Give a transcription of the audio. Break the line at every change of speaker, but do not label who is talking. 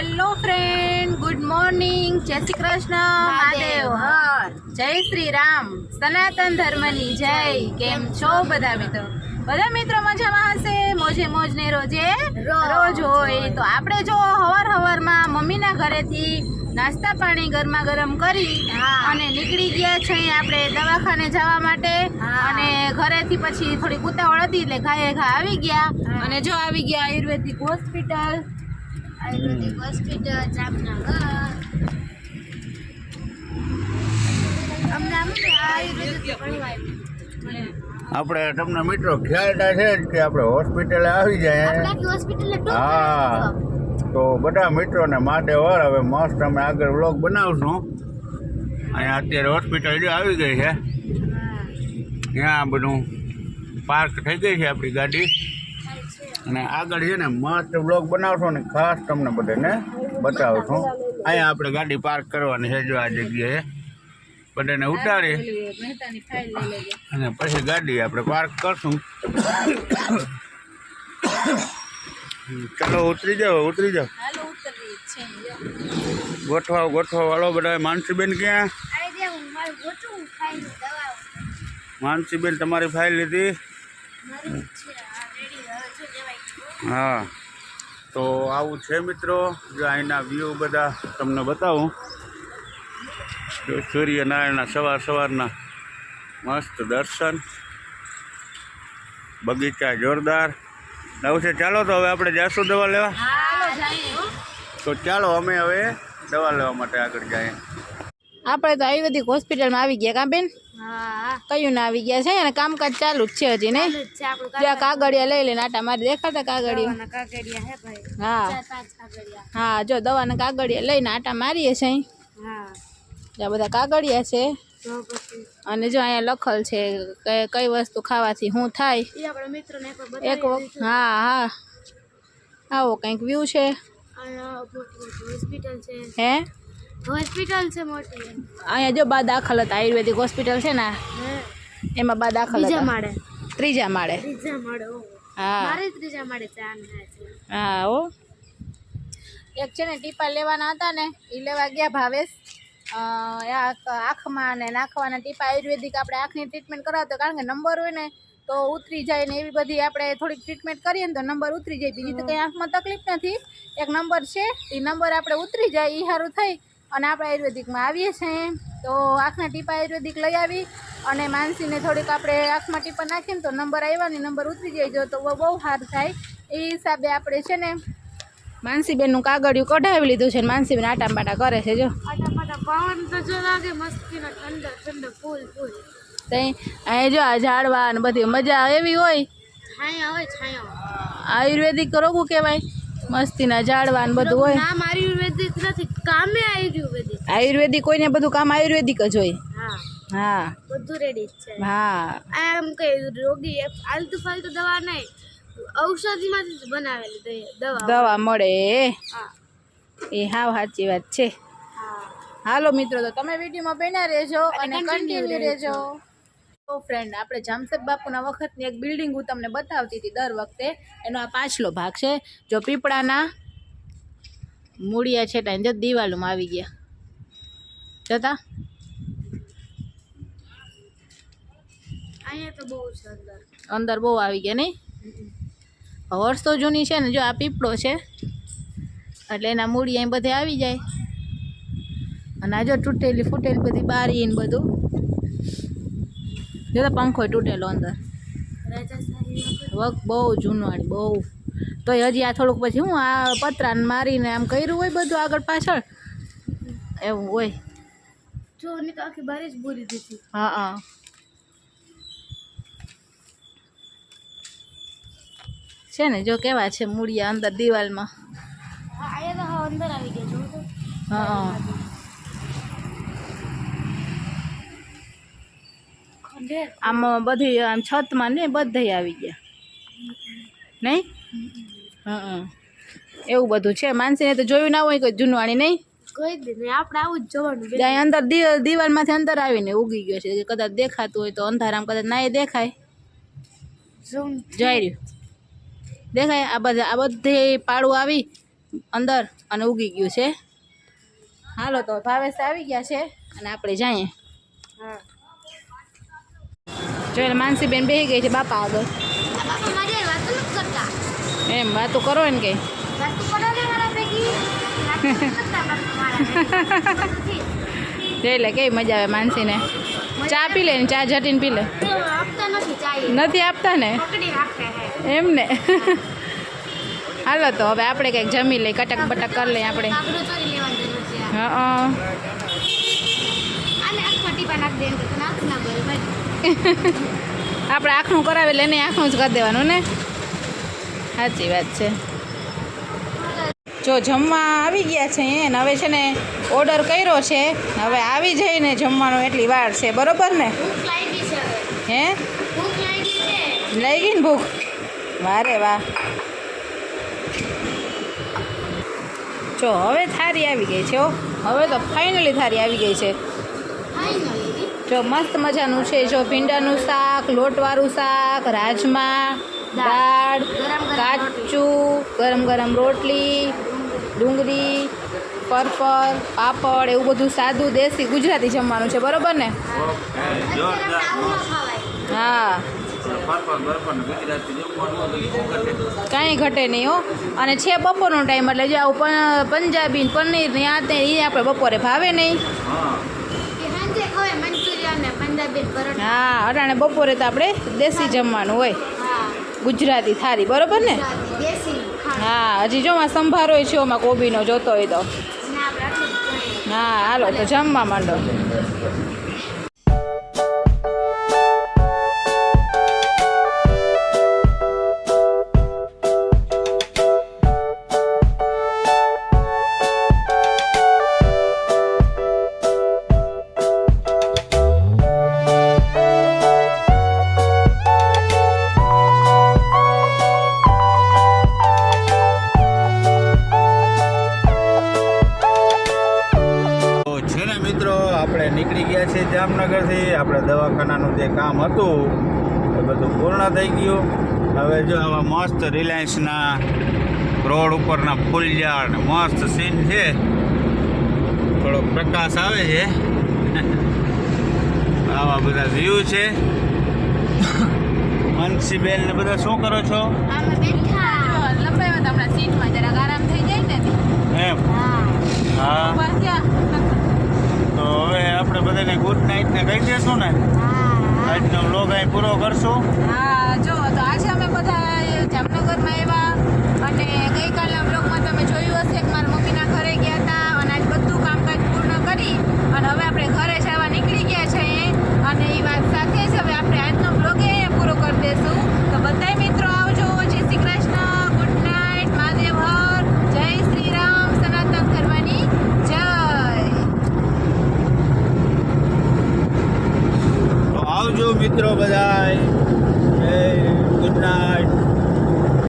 Hello friend, good morning, જય શ્રી કૃષ્ણ, મહાદેવ હર, જય શ્રી રામ, સનાતન ધર્મની જય। કેમ છો બધા મિત્રો? બધા મિત્રો મજામાં હશે, મોજે મોજ ને રોજે રોજ હોય। તો આપણે જો હવારમાં મમ્મીના ઘરેથી નાસ્તા પાણી ગરમા ગરમ કરી અને નીકળી ગયા છે આપણે દવાખાને જવા માટે। અને ઘરેથી પછી થોડી ઉતાવળ હતી એટલે ઘાએ ઘા આવી ગયા અને જો આવી ગયા આયુર્વેદિક હોસ્પિટલ જામનગર।
આપણે તમને મિત્રો ખ્યાલ છે જ કે આપણે હોસ્પિટલે આવી જાય। હા, તો બધા મિત્રોને મહાદેવ હર। હવે મસ્ત અમે આગળ વ્લોગ બનાવશું। અહીંયા અત્યારે હોસ્પિટલ જો આવી ગઈ છે, ત્યાં બધું પાર્ક થઈ ગઈ છે આપણી ગાડી, અને આગળ છે ને મસ્ત વ્લોગ બનાવશું ને ખાસ તમને બધાને બતાવશું। અહીંયા આપણે ગાડી પાર્ક કરવાની છે, જો આ જગ્યાએ બધાને ઉતારી અને પછી ગાડી આપણે પાર્ક કરશું। ચાલો ઉતરી જાઓ। ગોઠવા વાળો બધા। માનસીબેન ક્યાં? માનસીબેન તમારી ફાઇલ લીધી? હા, તો આવું છે મિત્રો। જો અહીંના વ્યૂ બધા તમને બતાવું। જો સૂર્યનારાયણના સવારના મસ્ત દર્શન, બગીચા જોરદાર આવું છે। ચાલો તો હવે આપણે જાશું દવા લેવા। તો ચાલો અમે હવે દવા લેવા માટે આગળ જઈએ।
આપણે તો આયુર્વેદિક હોસ્પિટલમાં આવી ગયા। કાં બેન? કયું ના આવી ગયા છે અને કામકાજ ચાલુ જ છે હજી નહીં? જ્યાં કાગળિયા લઈ લઈને આટા મારી દેખાતા કાગળિયા। હા, જો દવાના કાગળિયા લઈને આટા મારીએ છે। ત્યાં બધા કાગળિયા છે અને જો અહીંયા લખેલ છે કે કઈ વસ્તુ ખાવાથી શું થાય એક વખત। હા, આવો કંઈક વ્યૂ છે। હે, હોસ્પિટલ છે મોટી। અહીંયા જો બા દાખલ હતા, આયુર્વેદિક હોસ્પિટલ છે ને એમાં બા દાખલ હતા ત્રીજા માળે। હા, હા હો। એક છે ને ટીપા લેવાના હતા ને, એ લેવા ગયા ભાવેશ। આંખમાં ને નાખવાના ટીપા આયુર્વેદિક આપણે આંખની ટ્રીટમેન્ટ કરાવતો, કારણ કે નંબર હોય ને તો ઉતરી જાય ને એવી બધી આપણે થોડીક ટ્રીટમેન્ટ કરીએ ને તો નંબર ઉતરી જાય। બીજી તો કંઈ આંખમાં તકલીફ નથી, એક નંબર છે એ નંબર આપણે ઉતરી જાય એ સારું થઈ અને આપણે આયુર્વેદિકમાં આવીએ છીએ। તો આંખના ટીપા આયુર્વેદિક લઈ આવી અને માનસીને થોડીક આપણે આંખમાં ટીપા નાખીએ ને તો નંબર આવ્યા ને નંબર ઉતરી જાય જો તો બહુ સારું થાય। એ હિસાબે આપણે છે ને માનસીબેનનું કાગળિયું કઢાવી લીધું છે ને માનસીબેન આટા પાટા કરે છે। જો પવન તો જો લાગે મસ્તીનો ઠંડો ફૂલ અહીં જો આ ઝાડવા ને બધી મજા એવી હોય। આયુર્વેદિક રોગું કહેવાય, મસ્તીના ઝાડવા ને બધું હોય। નામ આયુર્વેદિક નથી, કામે આયુર્વેદિક કોઈને બધું કામ આયુર્વેદિક જ હોય। હા, બધું રેડી છે। હા, આમ કઈ રોગી આલતુ ફાલતુ દવા નહીં, ઔષધિમાંથી બનાવેલી દવા મળે। એ હાવ સાચી વાત છે। હાલો મિત્રો, તો તમે વિડીયોમાં બન્યા રહેજો અને કન્ટિન્યુ રહેજો। તો ફ્રેન્ડ, આપણે જામસેદ બાપુના વખતની એક બિલ્ડિંગ હું તમને બતાવતી હતી દર વખતે, એનો આ પાછલો ભાગ છે। જો પીપળાના મૂળિયા છે ત્યાં જો દિવાલોમાં આવી ગયા જતા। અહીંયા તો બહુ છે, અંદર બહુ આવી ગયા નહીં? વર્ષો જૂની છે ને, જો આ પીપળો છે એટલે એના મૂળી અહીં બધે આવી જાય અને આ જો તૂટેલી ફૂટેલી બધી બારી ને બધું જો પંખો તૂટેલો અંદર બહુ જૂનવાળી બહુ। તો હજી આ થોડુંક પછી હું આ પતરાને મારીને આમ કર્યું હોય બધું આગળ પાછળ એવું હોય। જો આખી બારી જ પૂરી દીધી। હા, છે ને જો કેવા છે મૂળિયા અંદર દિવાલમાં। અંદર આવી ગયા। હા, આમ બધી આમ છતમાં ને બધે આવી ગયા નહીં? હા, એવું બધું છે। માનસીને તો જોયું ના હોય કોઈ જૂનવાણી નહીં? કોઈ દી નહીં, આપણે આવું જ જોવાનું। અંદર દિવાલમાંથી અંદર આવીને ઉગી ગયો છે, કદાચ દેખાતું હોય તો અંધારામાં કદાચ ના દેખાય। જઈ રહ્યું દેખાય? આ બધે પાડું આવી અંદર અને ઉગી ગયું છે. હાલો તો ભાવેશ આવી ગયા છે અને આપણે જઈએ. જો એટલે માનસીબેન બેસી ગઈ છે બાપા આગળ. એમ વાતો કરો ને કઈ. જોઈ લે કેવી મજા આવે માનસીને. ચા પી લે ને, ચા જટીને પી લે. નથી આપતા ને એમ ને. હાલો તો હવે આપણે કંઈક જમી લઈએ, કટક બટક કરી લઈએ આપણે. હા આપણે આંખનું કરાવી એટલે એને આંખનું જ કરી દેવાનું ને. સાચી વાત છે. જો જમવા આવી ગયા છે ને હવે છે ને ઓર્ડર કર્યો છે, હવે આવી જઈને જમવાનો એટલી વાર છે, બરોબર ને? હે લઈ ગઈ ને ભૂખ? વારે વાહ. જો હવે થારી આવી ગઈ છે. હવે તો ફાઇનલી થારી આવી ગઈ છે. જો મસ્ત મજાનું છે. જો ભીંડાનું શાક, લોટવાળું શાક, રાજમા, દાળ, કાચું, ગરમ ગરમ રોટલી, ડુંગળી, પરપર, પાપડ, એવું બધું સાદું દેશી ગુજરાતી જમવાનું છે, બરોબર ને? હા કાંઈ ઘટે નહીં હો. અને છે બપોરનો ટાઈમ એટલે જે આવું પંજાબી પનીર ને આ તે એ આપણે બપોરે ભાવે નહીં. હા અટાણે બપોરે તો આપણે દેશી જમવાનું હોય, ગુજરાતી થાળી, બરોબર ને? હા હજી જો માં સંભારો છે ઓમાં કોબીનો જોતો હોય તો. હા હાલો તો જમવા માંડો.
આપણે નીકળી ગયા છીએ જામનગરથી. આપણે દવાખાનાનું જે કામ હતું એ બધું પૂર્ણ થઈ ગયું. હવે જો આવા મસ્ત રિલાયન્સના રોડ ઉપરના ફૂલઝાડ મસ્ત સીન છે, થોડોક પ્રકાશ આવે છે. આવા બધા વ્યૂ છે. મનસીબેન ને બધા શું કરો છો?
લંબાઈ આપણા સીટમાં જરાક આરામ થઈ જાય ને
એમ. હા તો હવે આપણે બધાને ગુડ નાઇટ ને કહી દેશું ને. આજનો વ્લોગ અહીં પૂરો કરશું.
હા જો તો આજે અમે બધા જામનગરમાં આવ્યા અને ગઈકાલના વ્લોગમાં તમે જોયું હશે કે મારા મમ્મીના ઘરે ગયા હતા અને આજ બધું કામકાજ પૂર્ણ કરી અને હવે આપણે ઘરે જવા નીકળી ગયા છે. અને એ વાત સાથે જ હવે આપણે આજનો વ્લોગ અહીંયા પૂરો કરી દઈશું. તો બધાય મિત્રો આવજો. જય શ્રી કૃષ્ણ, ગુડ નાઇટ, મહાદેવ હર, જય શ્રી રામ, સનાતન ધર્મની જય.
આવજો મિત્રો બધાય. Good night.